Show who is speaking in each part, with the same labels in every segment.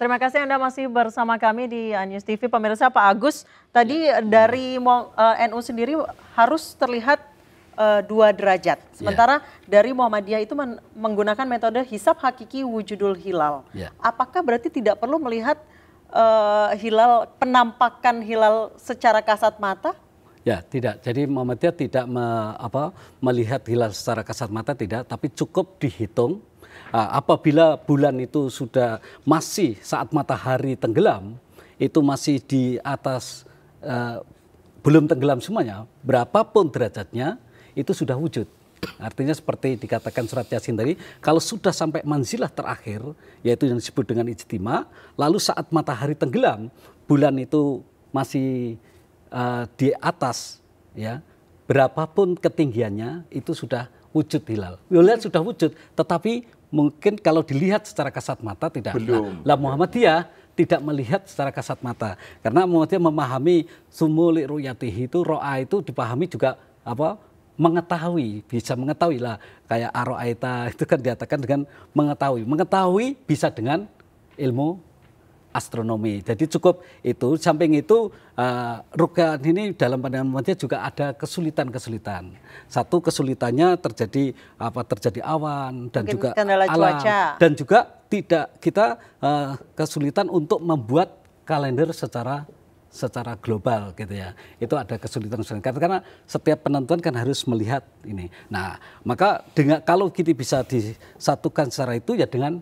Speaker 1: Terima kasih Anda masih bersama kami di News TV. Pemirsa, Pak Agus, tadi dari NU sendiri harus terlihat 2 derajat. Sementara dari Muhammadiyah itu menggunakan metode hisab hakiki wujudul hilal. Apakah berarti tidak perlu melihat penampakan hilal secara kasat mata?
Speaker 2: Ya, tidak. Jadi Muhammadiyah tidak melihat hilal secara kasat mata, tidak, tapi cukup dihitung. Apabila bulan itu sudah masih saat matahari tenggelam, itu masih di atas, belum tenggelam semuanya, berapapun derajatnya, itu sudah wujud. Artinya seperti dikatakan surat Yasin tadi, kalau sudah sampai manzilah terakhir, yaitu yang disebut dengan ijtima, lalu saat matahari tenggelam, bulan itu masih di atas, ya, berapapun ketinggiannya, itu sudah wujud hilal. Lihat sudah wujud, tetapi mungkin kalau dilihat secara kasat mata tidak. Lah Muhammadiyah tidak melihat secara kasat mata, karena Muhammadiyah memahami sumuli ru'yatihi itu, ro'a itu dipahami juga mengetahui, bisa mengetahui lah, kayak aro'aita itu kan dikatakan dengan mengetahui bisa dengan ilmu astronomi. Jadi cukup itu. Samping itu ruqyah ini dalam pandangan Muhammadiyah juga ada kesulitan-kesulitan. Satu kesulitannya terjadi awan dan mungkin juga alam cuaca. Dan juga kita kesulitan untuk membuat kalender secara global gitu ya. Itu ada kesulitan karena setiap penentuan kan harus melihat ini. Nah, maka kalau kita bisa disatukan secara itu ya dengan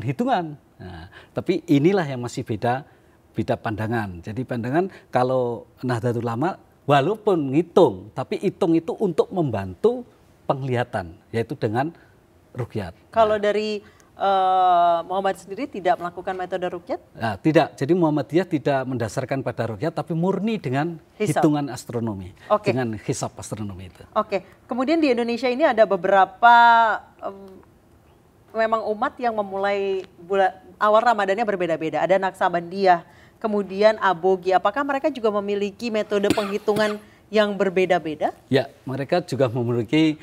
Speaker 2: hitungan. Nah, tapi inilah yang masih beda pandangan. Jadi pandangan kalau Nahdlatul Ulama walaupun ngitung, tapi hitung itu untuk membantu penglihatan, yaitu dengan ruqyat.
Speaker 1: Kalau dari Muhammad sendiri tidak melakukan metode ruqyat?
Speaker 2: Nah, tidak. Jadi Muhammadiyah tidak mendasarkan pada ruqyat, tapi murni dengan hitungan astronomi, dengan hisab astronomi itu.
Speaker 1: Kemudian di Indonesia ini ada beberapa memang umat yang memulai awal Ramadannya berbeda-beda. Ada Naksabandiyah, kemudian Abogi. Apakah mereka juga memiliki metode penghitungan yang berbeda-beda? Ya,
Speaker 2: mereka juga memiliki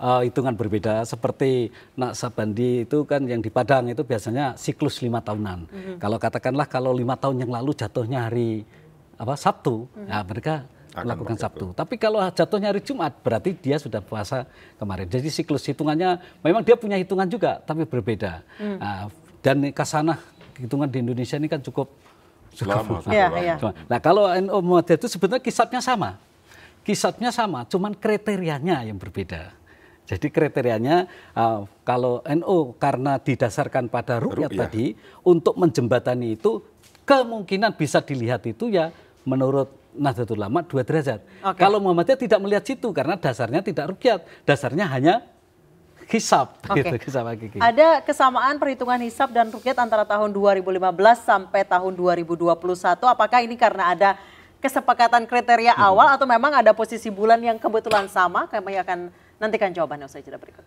Speaker 2: hitungan berbeda. Seperti Naksabandi itu kan yang di Padang itu biasanya siklus 5 tahunan. Kalau katakanlah kalau 5 tahun yang lalu jatuhnya hari Sabtu, nah mereka melakukan Sabtu. Tapi kalau jatuhnya hari Jumat, berarti dia sudah puasa kemarin. Jadi siklus hitungannya, memang dia punya hitungan juga, tapi berbeda. Dan kasanah hitungan di Indonesia ini kan cukup lama. Nah, kalau NU Muhammadiyah itu sebenarnya kisatnya sama, cuman kriterianya yang berbeda. Jadi kriterianya kalau NU karena didasarkan pada ruqyat tadi, untuk menjembatani itu kemungkinan bisa dilihat itu ya menurut Nahdlatul Ulama 2 derajat. Kalau Muhammadiyah tidak melihat situ karena dasarnya tidak ruqyat, dasarnya hanya hisab.
Speaker 1: Ada kesamaan perhitungan hisab dan ruqyat antara tahun 2015 sampai tahun 2021. Apakah ini karena ada kesepakatan kriteria awal atau memang ada posisi bulan yang kebetulan sama? Kami akan nantikan jawabannya usai jeda berikut.